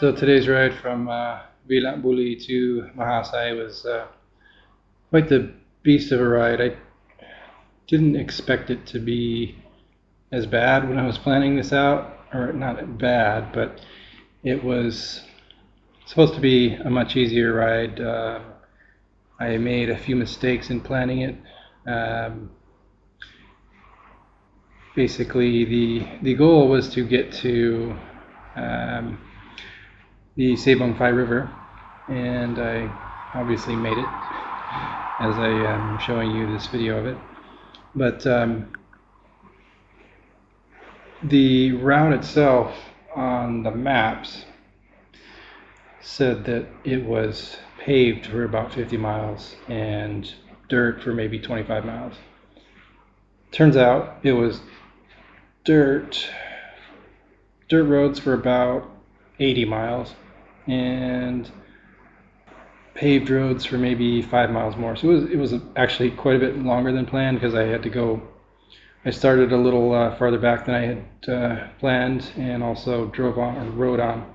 So today's ride from Vilabouly to Mahaxay was quite the beast of a ride. I didn't expect it to be as bad when I was planning this out, or not bad, but it was supposed to be a much easier ride. I made a few mistakes in planning it. Um, Basically, the goal was to get to um, the Sebong-Phai River, and I obviously made it as I am showing you this video of it. But the route itself on the maps said that it was paved for about 50 miles and dirt for maybe 25 miles. Turns out it was dirt roads for about 80 miles and paved roads for maybe 5 miles more. So it was actually quite a bit longer than planned because I started a little farther back than I had planned, and also rode on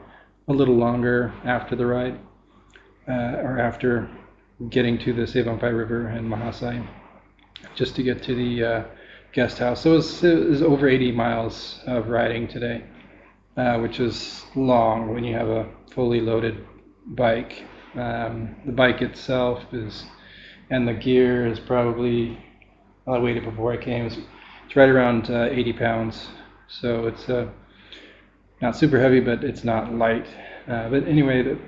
a little longer after the ride, or after getting to the Sebong-Phai River and Mahaxay, just to get to the guest house. So it was over 80 miles of riding today, which is long when you have a fully loaded bike. The bike itself and the gear is probably, I weighed it before I came, it's right around 80 pounds. So it's not super heavy, but it's not light. But anyway, that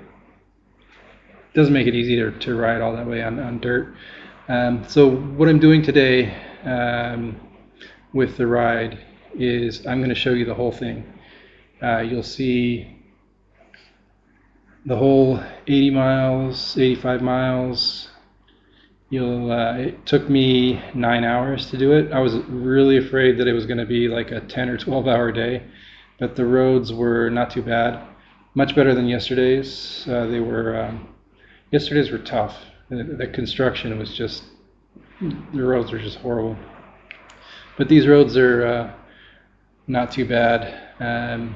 doesn't make it easy to ride all that way on dirt. So what I'm doing today with the ride is I'm going to show you the whole thing. You'll see the whole 80 miles, 85 miles. It took me 9 hours to do it. I was really afraid that it was going to be like a 10 or 12 hour day, but the roads were not too bad. Much better than yesterday's. Yesterday's were tough. The construction was just, the roads were just horrible. But these roads are not too bad. I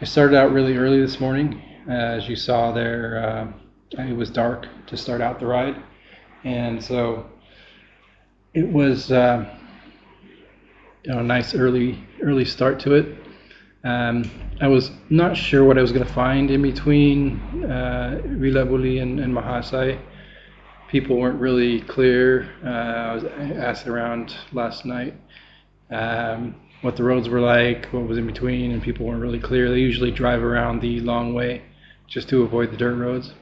started out really early this morning. As you saw there, it was dark to start out the ride, and so it was a nice early start to it. I was not sure what I was going to find in between Vilabouly and Mahaxay. People weren't really clear. I asked around last night what the roads were like, what was in between, and people weren't really clear. They usually drive around the long way just to avoid the dirt roads.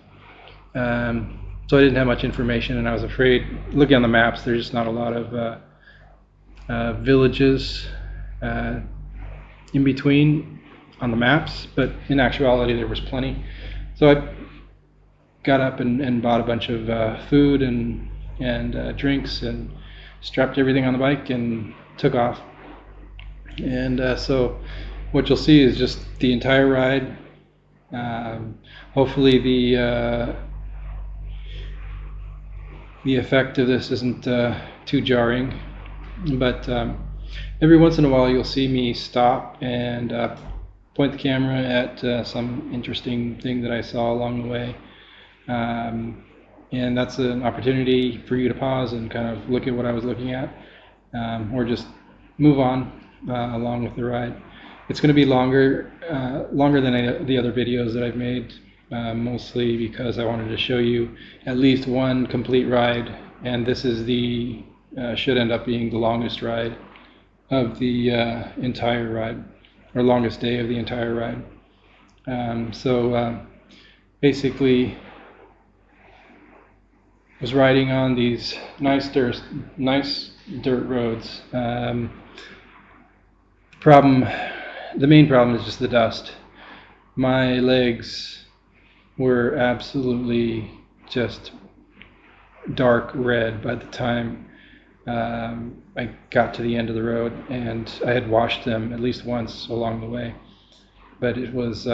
So I didn't have much information, and I was afraid, looking on the maps, there's just not a lot of villages in between on the maps, but in actuality there was plenty. So I got up and bought a bunch of food and drinks, and strapped everything on the bike and took off. And so what you'll see is just the entire ride. Hopefully the effect of this isn't too jarring, but every once in a while you'll see me stop and point the camera at some interesting thing that I saw along the way, and that's an opportunity for you to pause and kind of look at what I was looking at, or just move on along with the ride. It's going to be longer than the other videos that I've made, mostly because I wanted to show you at least one complete ride, and this is should end up being the longest ride of the entire ride, or longest day of the entire ride. So basically, I was riding on these nice dirt roads. The main problem is just the dust. My legs were absolutely just dark red by the time I got to the end of the road, and I had washed them at least once along the way. But it was,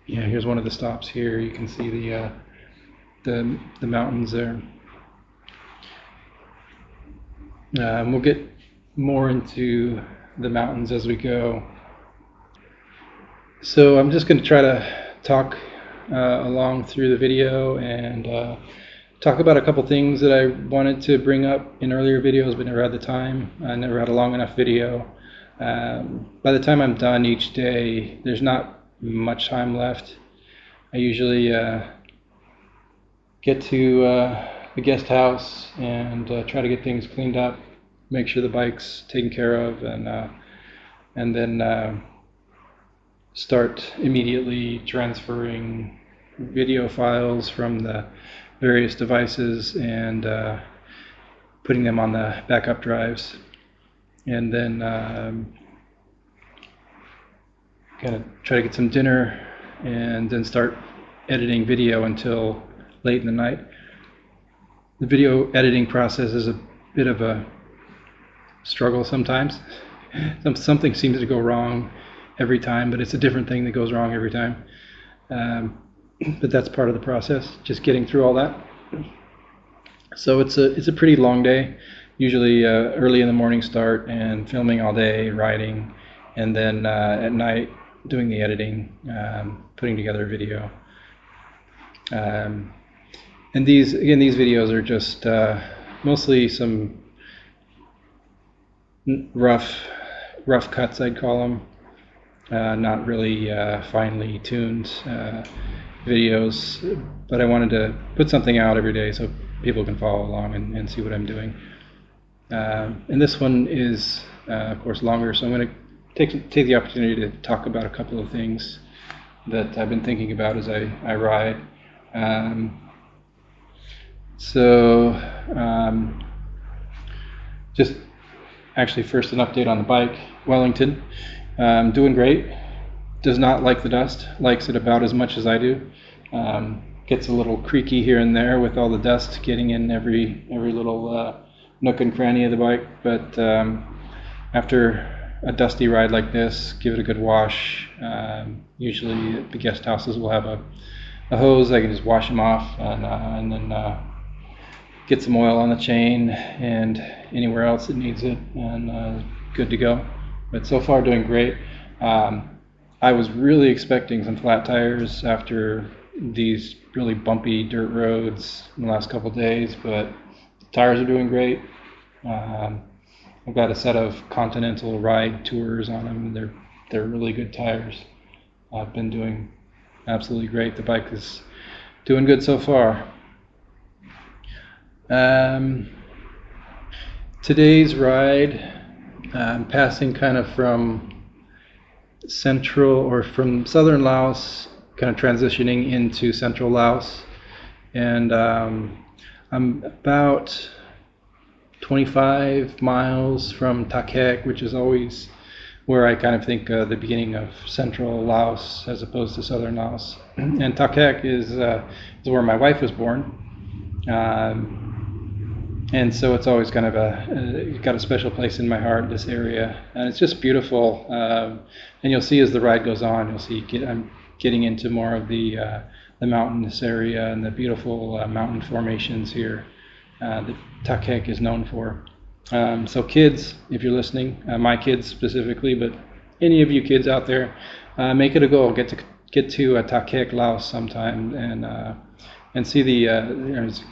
here's one of the stops here. You can see the mountains there. We'll get more into the mountains as we go. So I'm just going to try to talk along through the video and talk about a couple things that I wanted to bring up in earlier videos but never had the time. I never had a long enough video. By the time I'm done each day, there's not much time left. I usually get to the guest house and try to get things cleaned up, make sure the bike's taken care of, and then start immediately transferring video files from the various devices and putting them on the backup drives, and then kind of try to get some dinner and then start editing video until late in the night. The video editing process is a bit of a struggle sometimes. Something seems to go wrong every time, but it's a different thing that goes wrong every time. But that's part of the process, just getting through all that. So it's a pretty long day. Usually early in the morning start and filming all day, writing, and then at night doing the editing, putting together a video. And these videos are just mostly some rough cuts, I'd call them. Not really finely tuned videos, but I wanted to put something out every day so people can follow along and see what I'm doing. And this one is, of course, longer, so I'm going to take the opportunity to talk about a couple of things that I've been thinking about as I ride. Just actually first an update on the bike. Wellington, doing great. Does not like the dust, likes it about as much as I do. Gets a little creaky here and there with all the dust getting in every little nook and cranny of the bike, but after a dusty ride like this, give it a good wash. Usually the guest houses will have a hose. I can just wash them off and then get some oil on the chain and anywhere else that needs it, and good to go. But so far doing great. I was really expecting some flat tires after these really bumpy dirt roads in the last couple of days, but the tires are doing great. I've got a set of Continental Ride Tours on them. They're really good tires. I've been doing absolutely great. The bike is doing good so far. Today's ride, I'm passing kind of from central or from southern Laos, kind of transitioning into central Laos, and I'm about 25 miles from Thakhek, which is always where I kind of think the beginning of central Laos as opposed to southern Laos. And Thakhek is where my wife was born, and so it's always kind of got a special place in my heart, this area, and it's just beautiful. And you'll see as the ride goes on, you'll see I'm getting into more of the mountainous area and the beautiful mountain formations here that Thakhek is known for. So kids, if you're listening, my kids specifically, but any of you kids out there, make it a goal. Get to Thakhek, Laos sometime and see there's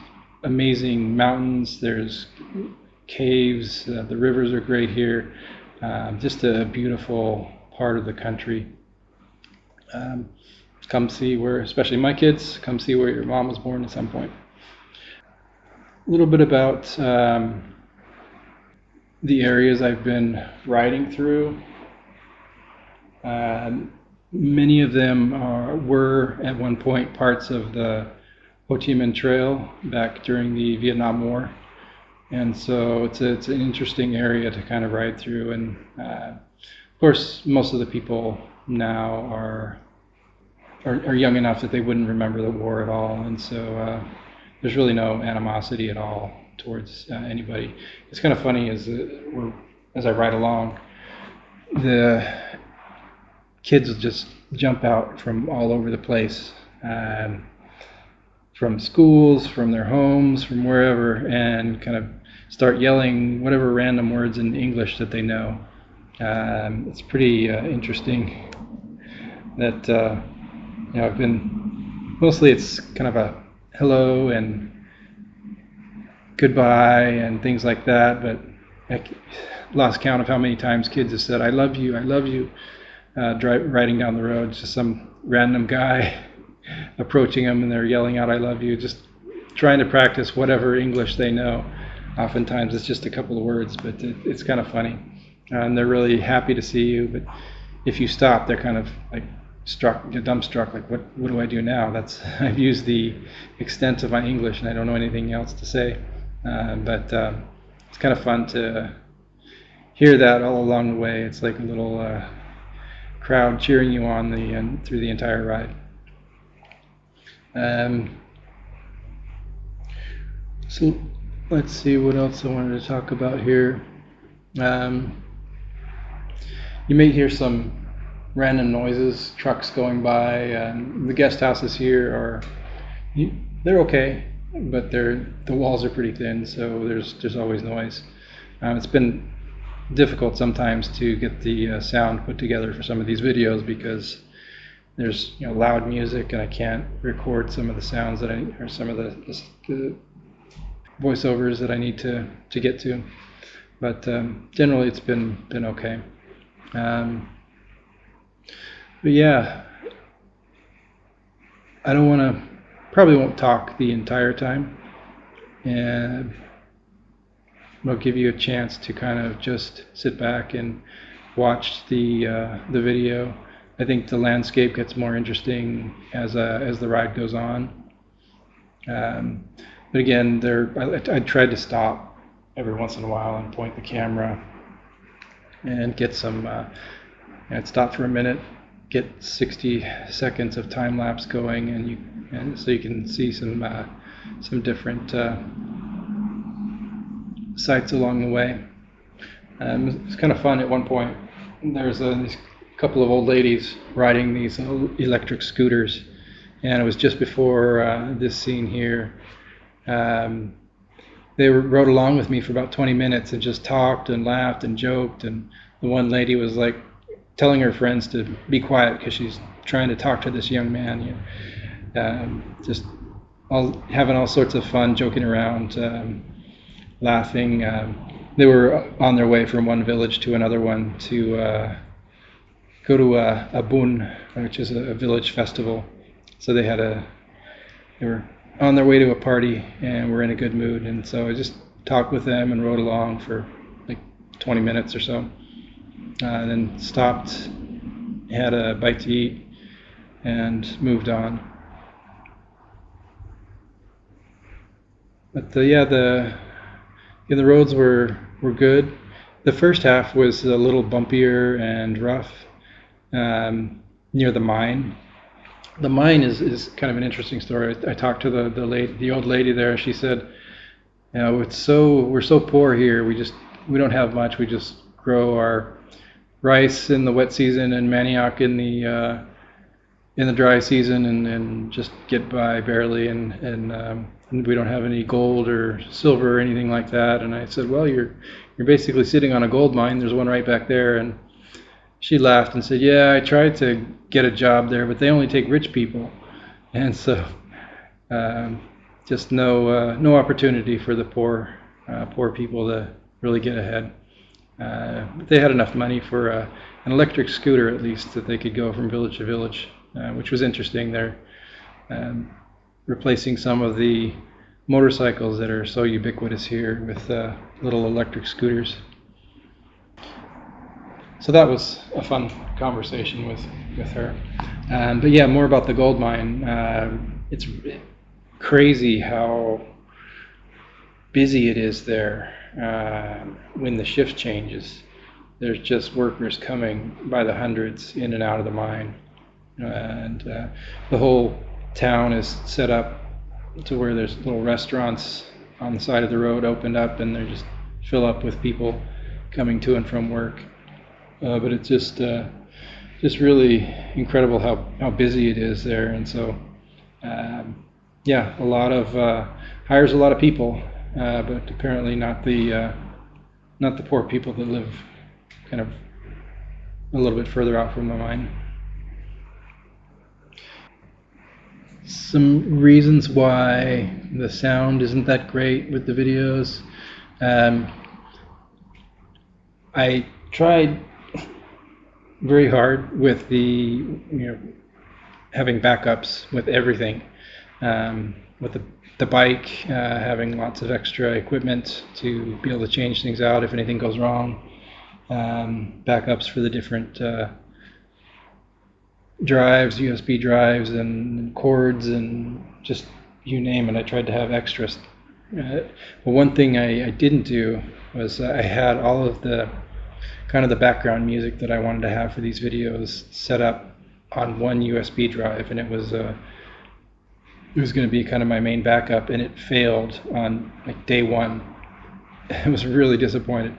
amazing mountains. There's caves. The rivers are great here. Just a beautiful part of the country. Come see where, especially my kids, come see where your mom was born at some point. A little bit about the areas I've been riding through. Many of them were at one point parts of the Ho Chi Minh Trail back during the Vietnam War, and so it's an interesting area to kind of ride through. And of course, most of the people now are young enough that they wouldn't remember the war at all, and so there's really no animosity at all towards anybody. It's kind of funny as I ride along, the kids will just jump out from all over the place, from schools, from their homes, from wherever, and kind of start yelling whatever random words in English that they know. It's pretty interesting that I've been mostly it's kind of a hello and goodbye and things like that, but I lost count of how many times kids have said I love you," riding down the road. Just some random guy approaching them and they're yelling out "I love you," just trying to practice whatever English they know. Oftentimes it's just a couple of words, but it's kind of funny, and they're really happy to see you. But if you stop, they're kind of like dumbstruck, like what do I do now? That's I've used the extent of my English and I don't know anything else to say. But it's kind of fun to hear that all along the way. It's like a little crowd cheering you on through the entire ride. Um, so let's see what else I wanted to talk about here. Um, you may hear some random noises, trucks going by. The guest houses here are they're okay, but the walls are pretty thin, so there's always noise. It's been difficult sometimes to get the sound put together for some of these videos because there's loud music and I can't record some of the sounds that or some of the voiceovers that I need to get to. But generally it's been okay. Um, but yeah, I don't want to probably won't talk the entire time, and it'll give you a chance to kind of just sit back and watch the video. I think the landscape gets more interesting as the ride goes on. But again, I tried to stop every once in a while and point the camera and get some. I'd stop for a minute, get 60 seconds of time lapse going, and so you can see some different sights along the way. It's kind of fun. At one point, there's these couple of old ladies riding these electric scooters, and it was just before this scene here. They rode along with me for about 20 minutes and just talked and laughed and joked, and the one lady was like telling her friends to be quiet because she's trying to talk to this young man. Just having all sorts of fun, joking around, laughing. They were on their way from one village to another one to go to a Bun, which is a village festival. So they were on their way to a party and were in a good mood. And so I just talked with them and rode along for like 20 minutes or so. And then stopped, had a bite to eat, and moved on. But the roads were good. The first half was a little bumpier and rough near the mine. The mine is kind of an interesting story. I talked to the old lady there. She said, we're so poor here. We don't have much. We just grow our rice in the wet season and manioc in the dry season, and just get by barely. And we don't have any gold or silver or anything like that. And I said, well, you're basically sitting on a gold mine. There's one right back there. And she laughed and said, yeah, I tried to get a job there, but they only take rich people. And so just no opportunity for the poor people to really get ahead. But they had enough money for an electric scooter, at least, that they could go from village to village, which was interesting. They're replacing some of the motorcycles that are so ubiquitous here with little electric scooters. So that was a fun conversation with her. But yeah, more about the gold mine. It's crazy how busy it is there when the shift changes. There's just workers coming by the hundreds in and out of the mine. And the whole town is set up to where there's little restaurants on the side of the road opened up, and they just fill up with people coming to and from work. But it's just really incredible how busy it is there. And so yeah, a lot of hires a lot of people, but apparently not the poor people that live kind of a little bit further out from the mine. some reasons why the sound isn't that great with the videos. I tried very hard with having backups with everything, with the bike, having lots of extra equipment to be able to change things out if anything goes wrong, backups for the different drives, USB drives and cords and just you name it. I tried to have extras. But one thing I didn't do was I had all of the kind of the background music that I wanted to have for these videos set up on one USB drive, and it was going to be kind of my main backup, and it failed on like day one. I was really disappointed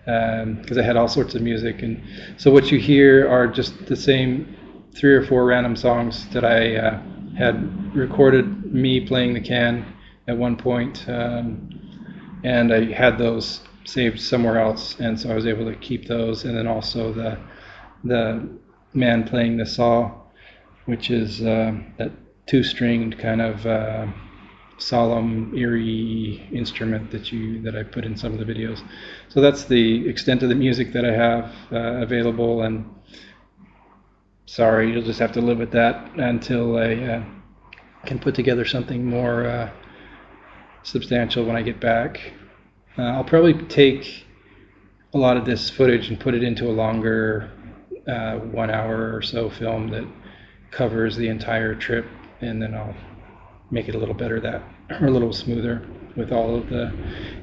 because I had all sorts of music, and so what you hear are just the same 3 or 4 random songs that I had recorded me playing the can at one point, and I had those saved somewhere else, and so I was able to keep those, and then also the man playing the saw, which is that 2-stringed kind of solemn, eerie instrument that I put in some of the videos. So that's the extent of the music that I have available, and sorry, you'll just have to live with that until I can put together something more substantial when I get back. I'll probably take a lot of this footage and put it into a longer 1 hour or so film that covers the entire trip, and then I'll make it a little better or a little smoother with all of the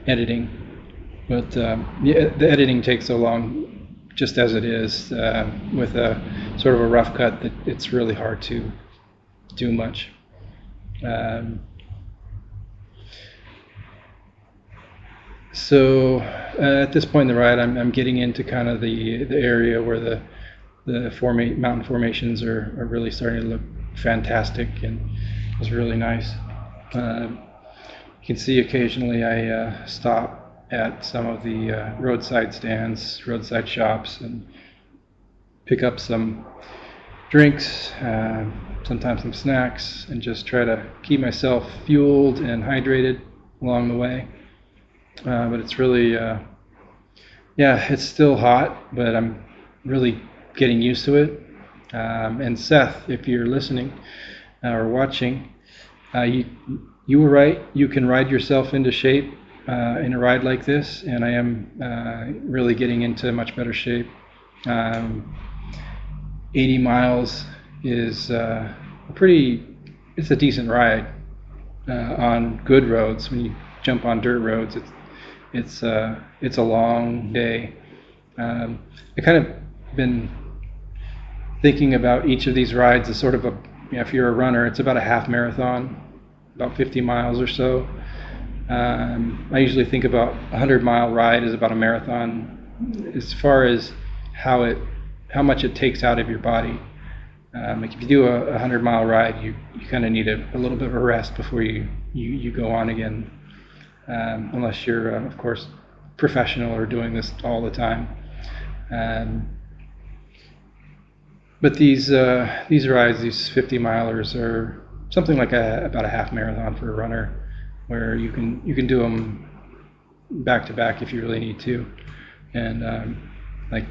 editing. But yeah, the editing takes so long just as it is with a sort of a rough cut that it's really hard to do much. So at this point in the ride, I'm getting into kind of the area where the mountain formations are really starting to look fantastic, and it was really nice. You can see occasionally I stop at some of the roadside stands, roadside shops, and pick up some drinks, sometimes some snacks, and just try to keep myself fueled and hydrated along the way. But it's really, yeah, it's still hot, but I'm really getting used to it. And Seth, if you're listening or watching, you were right. You can ride yourself into shape in a ride like this, and I am really getting into much better shape. 80 miles is it's a decent ride on good roads. When you jump on dirt roads, it's a long day. I kind of been thinking about each of these rides as sort of if you're a runner, it's about a half marathon, about 50 miles or so. I usually think about a 100-mile ride as about a marathon as far as how much it takes out of your body. Like if you do a 100-mile ride, you kind of need a little bit of a rest before you go on again. Unless you're, of course, professional or doing this all the time. But these rides, these 50-milers, are something like about a half marathon for a runner, where you can do them back to back if you really need to. And like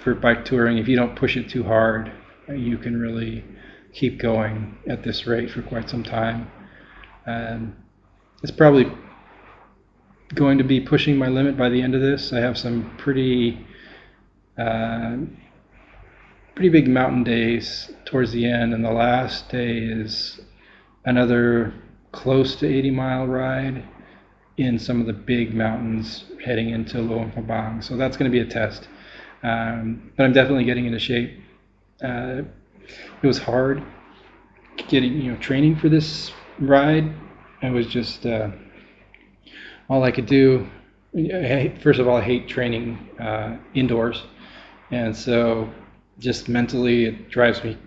for bike touring, if you don't push it too hard, you can really keep going at this rate for quite some time. It's probably going to be pushing my limit by the end of this. I have some pretty big mountain days towards the end, and the last day is another close to 80-mile ride in some of the big mountains heading into Luang Prabang. So that's going to be a test. But I'm definitely getting into shape. It was hard getting training for this ride. I was just all I could do. First of all, I hate training indoors, and so just mentally it drives me.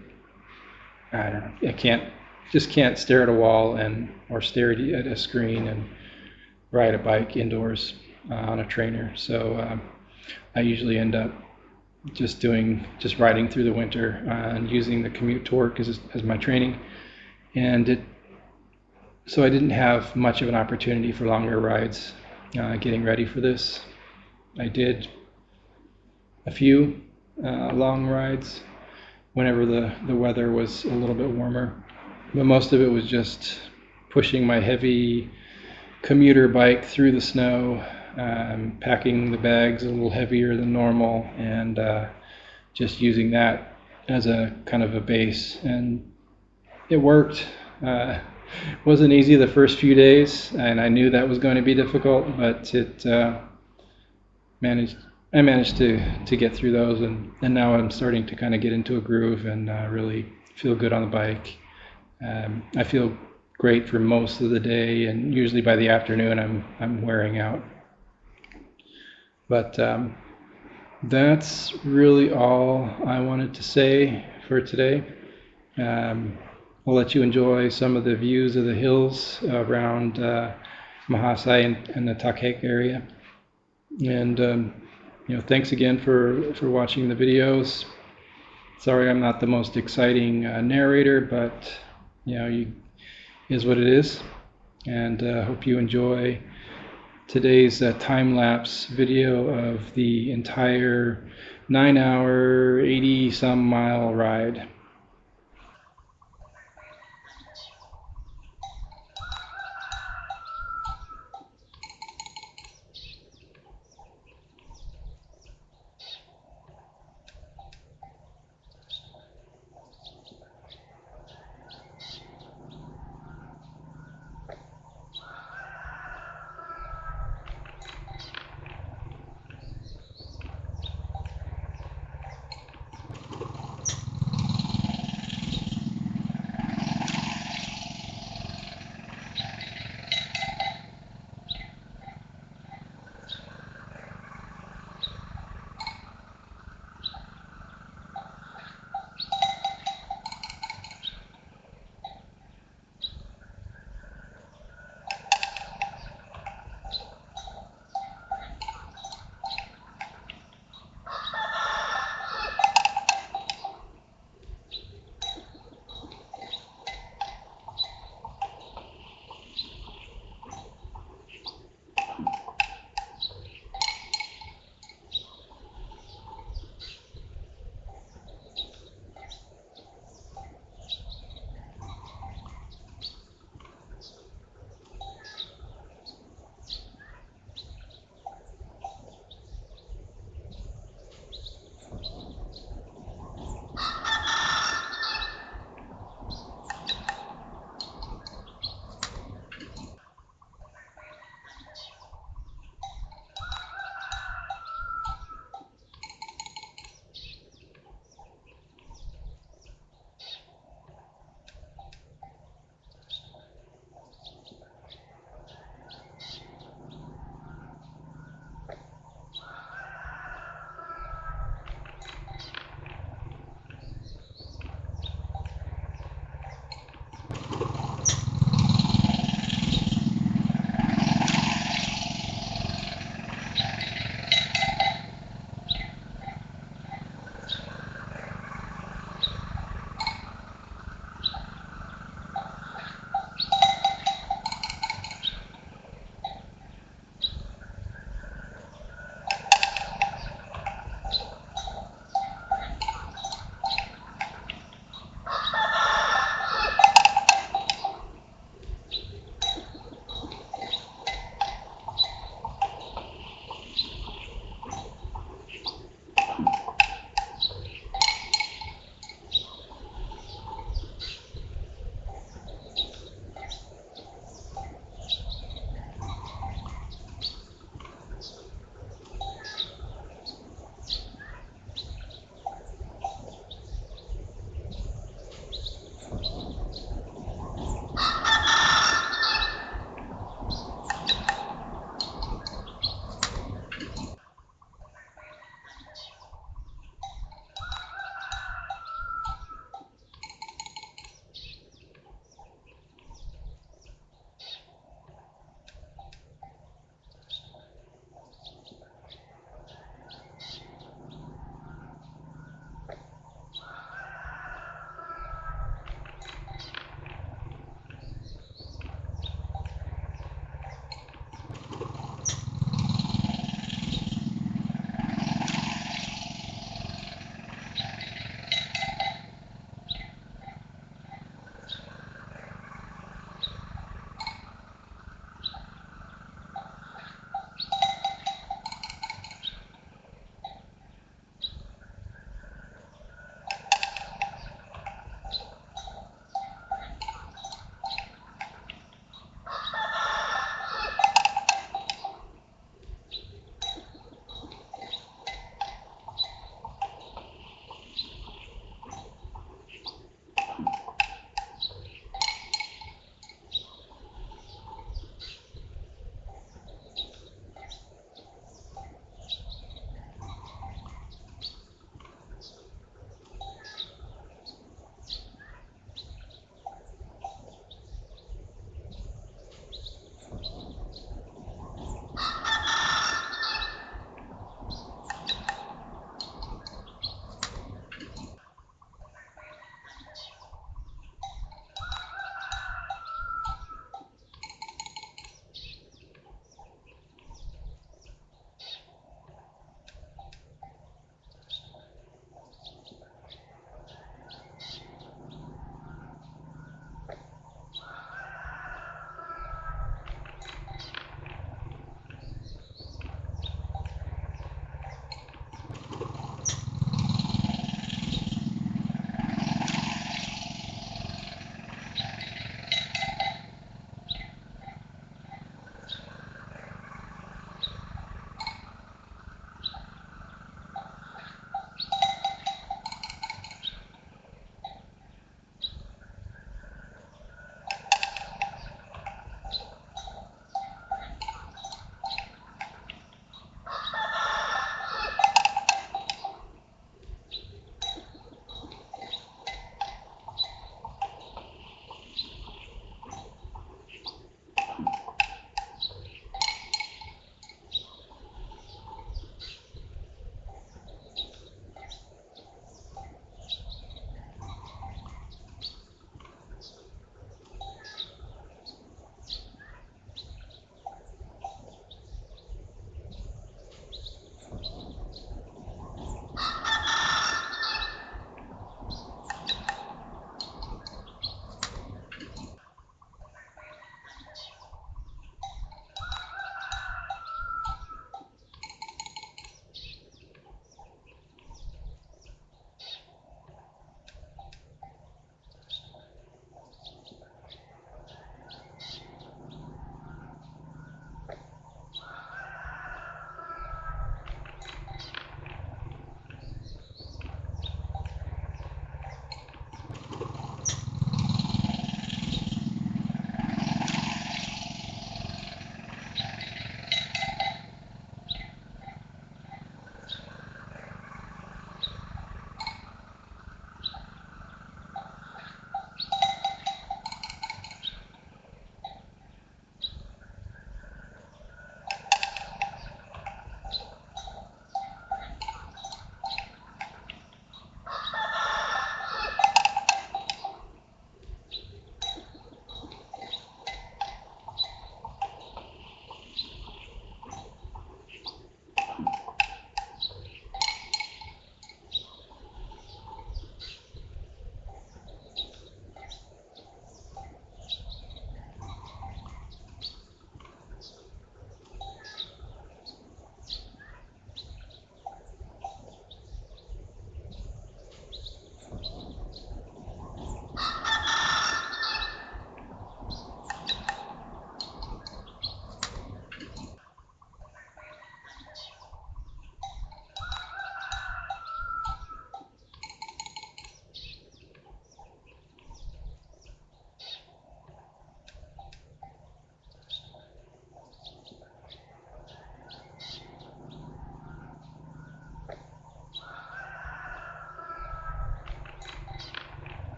I don't know. I can't stare at a wall or stare at a screen and ride a bike indoors on a trainer. So I usually end up just riding through the winter and using the commute torque as my training. And so I didn't have much of an opportunity for longer rides getting ready for this. I did a few long rides whenever the weather was a little bit warmer, but most of it was just pushing my heavy commuter bike through the snow, packing the bags a little heavier than normal, and just using that as a kind of a base. And it worked. Wasn't easy the first few days, and I knew that was going to be difficult, but I managed to get through those, and now I'm starting to kind of get into a groove and really feel good on the bike. I feel great for most of the day, and usually by the afternoon I'm wearing out. But that's really all I wanted to say for today. I'll let you enjoy some of the views of the hills around Mahaxay and the Thakhek area. And thanks again for watching the videos. Sorry I'm not the most exciting narrator, but is what it is. And hope you enjoy today's time-lapse video of the entire 9-hour, 80-some mile ride.